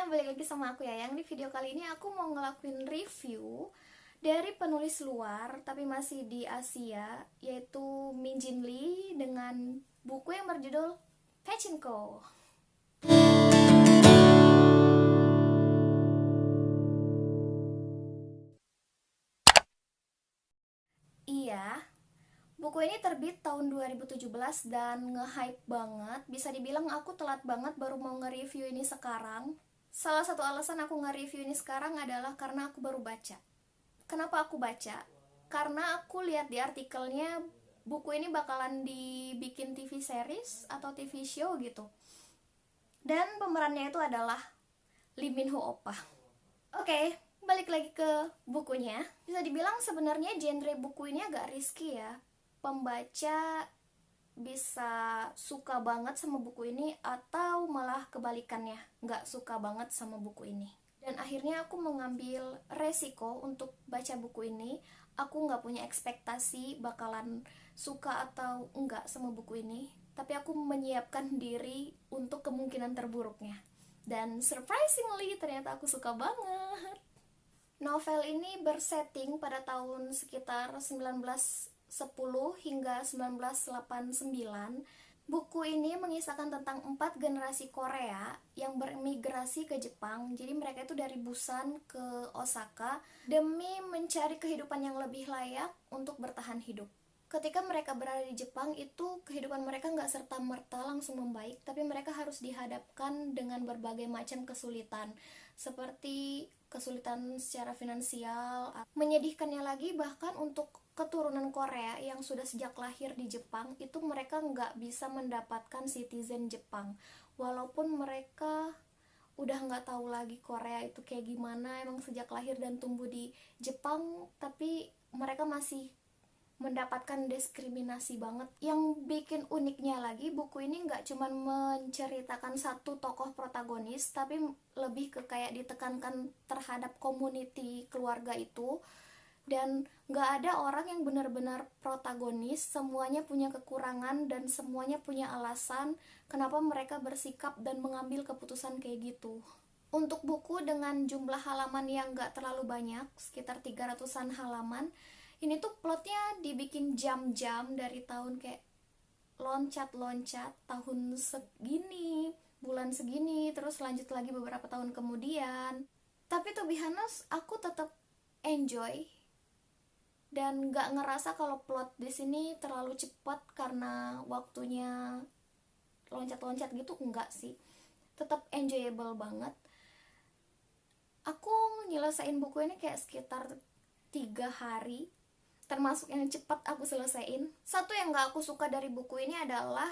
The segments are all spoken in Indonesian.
balik lagi sama aku ya. Yang di video kali ini aku mau ngelakuin review dari penulis luar tapi masih di Asia, yaitu Min Jin Lee dengan buku yang berjudul Pachinko. Iya, buku ini terbit tahun 2017 dan nge-hype banget. Bisa dibilang aku telat banget baru mau nge-review ini sekarang. Salah satu alasan aku nge-review ini sekarang adalah karena aku baru baca. Kenapa aku baca? Karena aku lihat di artikelnya buku ini bakalan dibikin TV series atau TV show gitu. Dan pemerannya itu adalah Lee Min Ho Oppa. Oke, balik lagi ke bukunya. Bisa dibilang sebenarnya genre buku ini agak risky ya. Pembaca bisa suka banget sama buku ini atau malah kebalikannya, nggak suka banget sama buku ini. Dan akhirnya aku mengambil resiko untuk baca buku ini. Aku nggak punya ekspektasi bakalan suka atau enggak sama buku ini, tapi aku menyiapkan diri untuk kemungkinan terburuknya. Dan surprisingly ternyata aku suka banget. Novel ini bersetting pada tahun sekitar 1910 hingga 1989. Buku ini mengisahkan tentang 4 generasi Korea yang bermigrasi ke Jepang. Jadi mereka itu dari Busan ke Osaka demi mencari kehidupan yang lebih layak untuk bertahan hidup. Ketika mereka berada di Jepang itu kehidupan mereka nggak serta-merta langsung membaik, tapi mereka harus dihadapkan dengan berbagai macam kesulitan, seperti kesulitan secara finansial. Menyedihkannya lagi, bahkan untuk keturunan Korea yang sudah sejak lahir di Jepang itu mereka nggak bisa mendapatkan citizen Jepang, walaupun mereka udah nggak tahu lagi Korea itu kayak gimana emang sejak lahir dan tumbuh di Jepang, tapi mereka masih mendapatkan diskriminasi banget. Yang bikin uniknya lagi, buku ini nggak cuma menceritakan satu tokoh protagonis, tapi lebih ke kayak ditekankan terhadap community keluarga itu. Dan nggak ada orang yang benar-benar protagonis, semuanya punya kekurangan dan semuanya punya alasan kenapa mereka bersikap dan mengambil keputusan kayak gitu. Untuk buku dengan jumlah halaman yang nggak terlalu banyak, sekitar 300-an halaman, ini tuh plotnya dibikin jam-jam dari tahun kayak loncat-loncat, tahun segini, bulan segini, terus lanjut lagi beberapa tahun kemudian. Tapi to be honest, aku tetap enjoy dan nggak ngerasa kalau plot di sini terlalu cepat karena waktunya loncat-loncat gitu, enggak sih. Tetap enjoyable banget. Aku nyelesain buku ini kayak sekitar 3 hari, termasuk yang cepat aku selesaiin. Satu yang gak aku suka dari buku ini adalah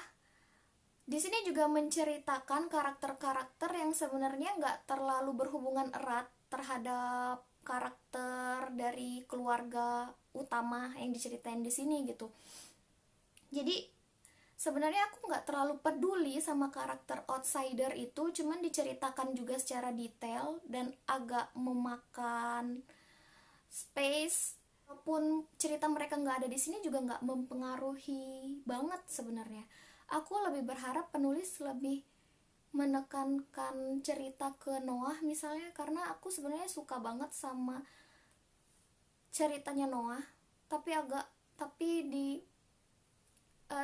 di sini juga menceritakan karakter-karakter yang sebenarnya gak terlalu berhubungan erat terhadap karakter dari keluarga utama yang diceritain di sini gitu. Jadi sebenarnya aku nggak terlalu peduli sama karakter outsider itu, cuman diceritakan juga secara detail dan agak memakan space. Walaupun cerita mereka nggak ada di sini juga nggak mempengaruhi banget sebenarnya. Aku lebih berharap penulis lebih menekankan cerita ke Noah misalnya, karena aku sebenarnya suka banget sama ceritanya Noah, tapi di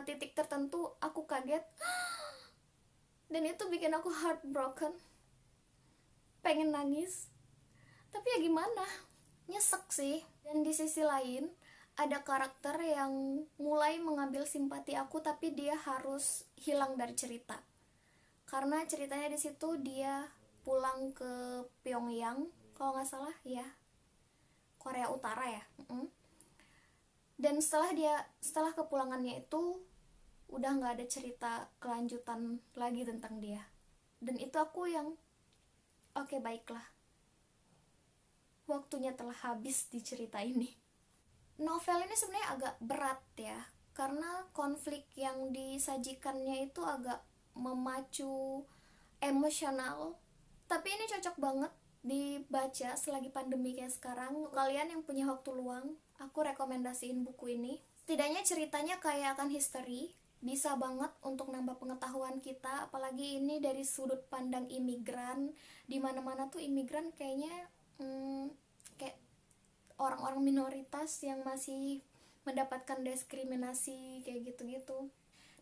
titik tertentu aku kaget dan itu bikin aku heartbroken, pengen nangis, tapi ya gimana, nyesek sih. Dan di sisi lain ada karakter yang mulai mengambil simpati aku, tapi dia harus hilang dari cerita karena ceritanya di situ dia pulang ke Pyongyang kalau nggak salah ya, Korea Utara ya. Dan setelah kepulangannya itu udah nggak ada cerita kelanjutan lagi tentang dia. Dan itu aku yang oke, baiklah, waktunya telah habis di cerita ini. Novel ini sebenarnya agak berat ya, karena konflik yang disajikannya itu agak memacu emosional. Tapi ini cocok banget dibaca selagi pandemi kayak sekarang. Kalian yang punya waktu luang, aku rekomendasiin buku ini. Setidaknya ceritanya kayak akan history, bisa banget untuk nambah pengetahuan kita, apalagi ini dari sudut pandang imigran. Di mana-mana tuh imigran kayaknya kayak orang-orang minoritas yang masih mendapatkan diskriminasi kayak gitu-gitu.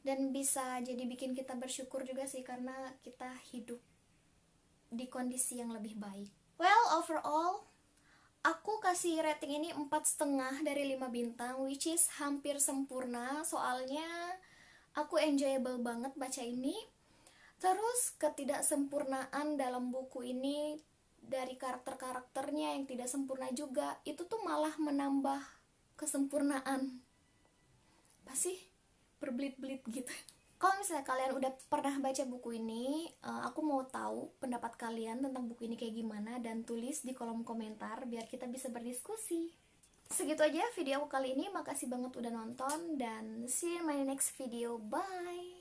Dan bisa jadi bikin kita bersyukur juga sih, karena kita hidup di kondisi yang lebih baik. Well, overall aku kasih rating ini 4,5 dari 5 bintang, which is hampir sempurna. Soalnya aku enjoyable banget baca ini. Terus ketidaksempurnaan dalam buku ini dari karakter-karakternya yang tidak sempurna juga, itu tuh malah menambah kesempurnaan. Pasti berbelit-belit gitu. Kalau misalnya kalian udah pernah baca buku ini, aku mau tahu pendapat kalian tentang buku ini kayak gimana, dan tulis di kolom komentar biar kita bisa berdiskusi. Segitu aja video aku kali ini, makasih banget udah nonton, dan see you in my next video, bye!